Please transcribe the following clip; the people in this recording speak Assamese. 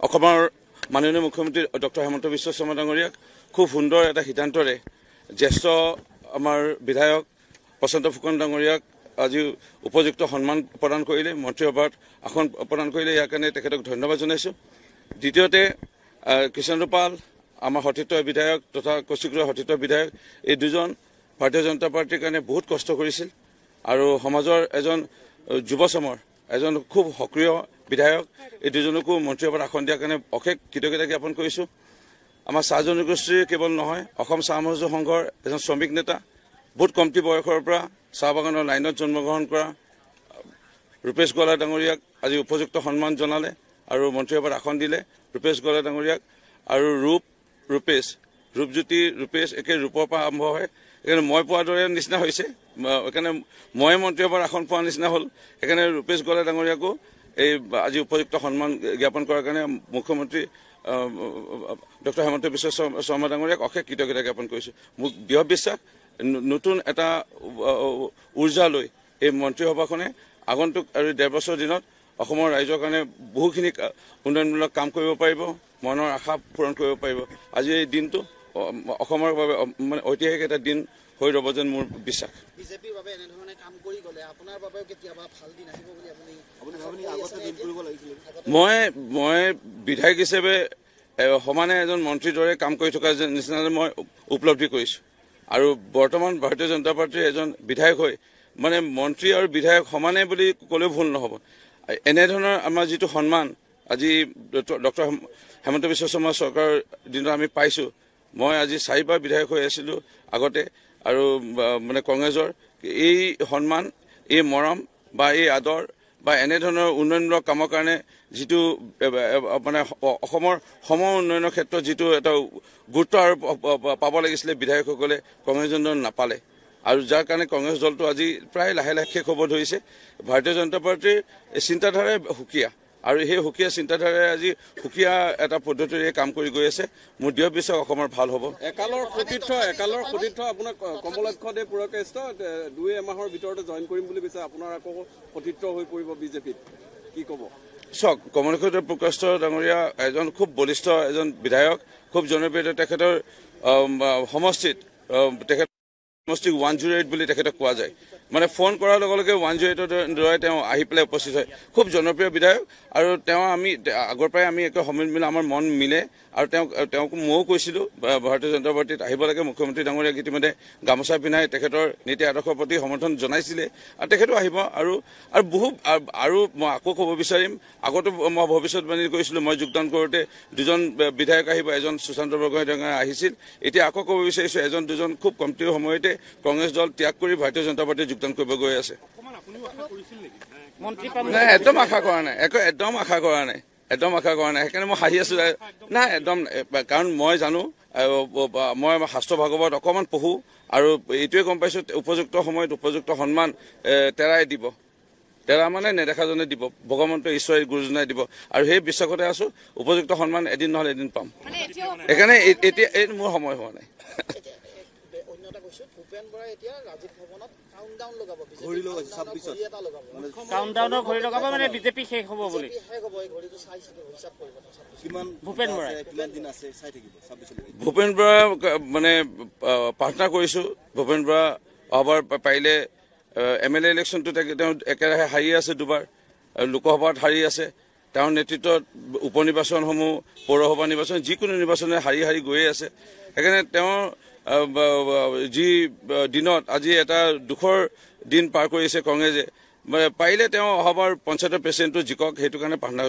অসমৰ মাননীয় মুখ্যমন্ত্ৰী ডক্টৰ হেমন্ত বিশ্ব শৰ্মা ডাঙৰীয়াক খুব সুন্দৰ এটা সিদ্ধান্তৰে জ্যেষ্ঠ আমাৰ বিধায়ক প্ৰশান্ত ফুকন ডাঙৰীয়াক আজি উপযুক্ত সন্মান প্ৰদান কৰিলে, মন্ত্ৰীসভাত আসন প্ৰদান কৰিলে। ইয়াৰ কাৰণে তেখেতক ধন্যবাদ জনাইছোঁ। দ্বিতীয়তে কৃষ্ণ পাল আমাৰ সতীৰ্থ বিধায়ক তথা কৌশিকপুৰৰ সতীৰ্থ বিধায়ক, এই দুজন ভাৰতীয় জনতা পাৰ্টীৰ কাৰণে বহুত কষ্ট কৰিছিল আৰু সমাজৰ এজন যুৱচামৰ এজন খুব সক্ৰিয় বিধায়ক। এই দুজনকো মন্ত্ৰীসভাত আসন দিয়াৰ কাৰণে অশেষ কৃতজ্ঞতা জ্ঞাপন কৰিছোঁ। আমাৰ চাহ জনগোষ্ঠীৰ কেৱল নহয়, অসম চাহ মজদুৰ সংঘৰ এজন শ্ৰমিক নেতা, বহুত কমটি বয়সৰ পৰা চাহ বাগানৰ লাইনত জন্মগ্ৰহণ কৰা ৰূপেশ গোৱালা ডাঙৰীয়াক আজি উপযুক্ত সন্মান জনালে আৰু মন্ত্ৰীসভাত আসন দিলে। ৰূপেশ গোৱালা ডাঙৰীয়াক আৰু ৰূপজ্যোতি ৰূপেশ একে ৰূপৰ পৰা আৰম্ভ হয়। সেইকাৰণে মই পোৱাৰ দৰে নিচিনা হৈছে, সেইকাৰণে মই মন্ত্ৰীসভাত আসন পোৱাৰ নিচিনা হ'ল। সেইকাৰণে ৰূপেশ গোৱালা ডাঙৰীয়াকো এই আজি উপযুক্ত সন্মান জ্ঞাপন কৰাৰ কাৰণে মুখ্যমন্ত্ৰী ডক্টৰ হেমন্ত বিশ্ব শৰ্মা ডাঙৰীয়াক অশেষ কৃতজ্ঞতা জ্ঞাপন কৰিছোঁ। মোক দৃঢ় বিশ্বাস, নতুন এটা উৰ্জা লৈ এই মন্ত্ৰীসভাখনে আগন্তুক আৰু 1.5 বছৰ দিনত অসমৰ ৰাইজৰ কাৰণে বহুখিনি উন্নয়নমূলক কাম কৰিব পাৰিব, মনৰ আশা পূৰণ কৰিব পাৰিব। আজি এই দিনটো অসমৰ বাবে মানে ঐতিহাসিক এটা দিন হৈ ৰ'ব যেন মোৰ বিশ্বাস। বিজেপিৰ বাবে এনেধৰণে কাম কৰি গ'লে আপোনাৰ বাবেও কেতিয়াবা ভাল দিন আহিব বুলি আপুনি মই বিধায়ক হিচাপে সমানে এজন মন্ত্ৰীৰ দৰে কাম কৰি থকা নিচিনা মই উপলব্ধি কৰিছোঁ আৰু বৰ্তমান ভাৰতীয় জনতা পাৰ্টীৰ এজন বিধায়ক হৈ মানে মন্ত্ৰী আৰু বিধায়ক সমানে বুলি ক'লেও ভুল নহ'ব। এনেধৰণৰ আমাৰ যিটো সন্মান আজি ডক্টৰ হেমন্ত বিশ্ব শৰ্মা চৰকাৰৰ দিনত আমি পাইছোঁ। মই আজি 4বাৰ বিধায়ক হৈ আছিলোঁ আগতে আৰু মানে কংগ্ৰেছৰ এই সন্মান, এই মৰম বা এই আদৰ বা এনেধৰণৰ উন্নয়নমূলক কামৰ কাৰণে যিটো মানে অসমৰ সম উন্নয়নৰ ক্ষেত্ৰত যিটো এটা গুৰুত্ব আৰু পাব লাগিছিলে বিধায়কসকলে কংগ্ৰেছ দলে নাপালে আৰু যাৰ কাৰণে কংগ্ৰেছ দলটো আজি প্ৰায় লাহে লাহে শেষ হ'ব ধৰিছে। ভাৰতীয় জনতা পাৰ্টীৰ চিন্তাধাৰাই সুকীয়া আৰু সেই সুকীয়া চিন্তাধাৰাই আজি সুকীয়া এটা পদ্ধতিৰে কাম কৰি গৈ আছে। মোৰ দৃঢ় বিশ্বাস অসমৰ ভাল হ'ব। একালৰ সতীৰ্থ আপোনাক কমলক্ষদেৱ পুৰকায়স্থ 2 মাহৰ ভিতৰতে জইন কৰিম বুলি কৈছে, আপোনাৰ আকৌ সতীৰ্থ হৈ পৰিব বিজেপিত, কি ক'ব? চাওক, কমলক্ষদেৱ পুৰকায়স্থ ডাঙৰীয়া এজন খুব বলিষ্ঠ এজন বিধায়ক, খুব জনপ্ৰিয়। তেখেতৰ সমষ্টিত তেখেত সমষ্টি 108 বুলি তেখেতক কোৱা যায়। মানে ফোন কৰাৰ লগে লগে 108ৰ দ্বাৰাই তেওঁ আহি পেলাই উপস্থিত হয়। খুব জনপ্ৰিয় বিধায়ক আৰু তেওঁ আমি আগৰ পৰাই আমি একে সমিল মিলে আমাৰ মন মিলে আৰু তেওঁক ময়ো কৈছিলোঁ ভাৰতীয় জনতা পাৰ্টীত আহিব লাগে। মুখ্যমন্ত্ৰী ডাঙৰীয়াক ইতিমধ্যে গামোচা পিন্ধাই তেখেতৰ নীতি আদৰ্শৰ প্ৰতি সমৰ্থন জনাইছিলে আৰু তেখেতো আহিব আৰু মই আকৌ ক'ব বিচাৰিম, আগতো মই ভৱিষ্যতবাণী কৰিছিলোঁ মই যোগদান কৰোঁতে 2জন বিধায়ক আহিব, এজন সুশান্ত বৰগোহাঁই ডাঙৰীয়া আহিছিল। এতিয়া আকৌ ক'ব বিচাৰিছোঁ 1-2জন খুব কমটি সময়তে কংগ্ৰেছ দল ত্যাগ কৰি ভাৰতীয় জনতা পাৰ্টীত যোগদান কৰিব গৈ আছে। নাই, একদম আশা কৰা নাই, একদম আশা কৰা নাই। সেইকাৰণে মই হাঁহি আছোঁ। নাই, একদম, কাৰণ মই জানো, মই শাস্ত্ৰ ভাগৱত অকণমান পঢ়োঁ আৰু এইটোৱে গম পাইছোঁ উপযুক্ত সময়ত উপযুক্ত সন্মান তেৰাই দিব। তেৰা মানে নেদেখাজনে দিব, ভগৱন্ত ঈশ্বৰে গুৰুজনাই দিব আৰু সেই বিশ্বাসতে আছোঁ উপযুক্ত সন্মান এদিন নহ'লে এদিন পাম। সেইকাৰণে এতিয়া মোৰ সময় হোৱা নাই। ভূপেন বৰাই এতিয়া ৰাজীৱ ভৱনত কাউণ্টডাউন লগাব, ঘড়ী লগাব মানে বিজেপি শেষ হ'ব বুলি। ভূপেন বৰা মানে প্ৰাৰ্থনা কৰিছোঁ, ভূপেন বৰা অহাবাৰ পাৰিলে MLA ইলেকশ্যনটো তেওঁ একেৰাহে হাৰি আছে 2বাৰ, লোকসভাত হাৰি আছে। তেওঁৰ নেতৃত্বত উপ নিৰ্বাচনসমূহ, পৌৰসভা নিৰ্বাচন, যিকোনো নিৰ্বাচনে হাৰি গৈয়ে আছে। সেইকাৰণে তেওঁৰ যি দিনত আজি এটা দুখৰ দিন পাৰ কৰিছে কংগ্ৰেছে, পাৰিলে তেওঁ অহাবাৰ পঞ্চায়তৰ প্ৰেচিডেণ্টটো জিকক, সেইটো কাৰণে প্ৰাৰ্থনা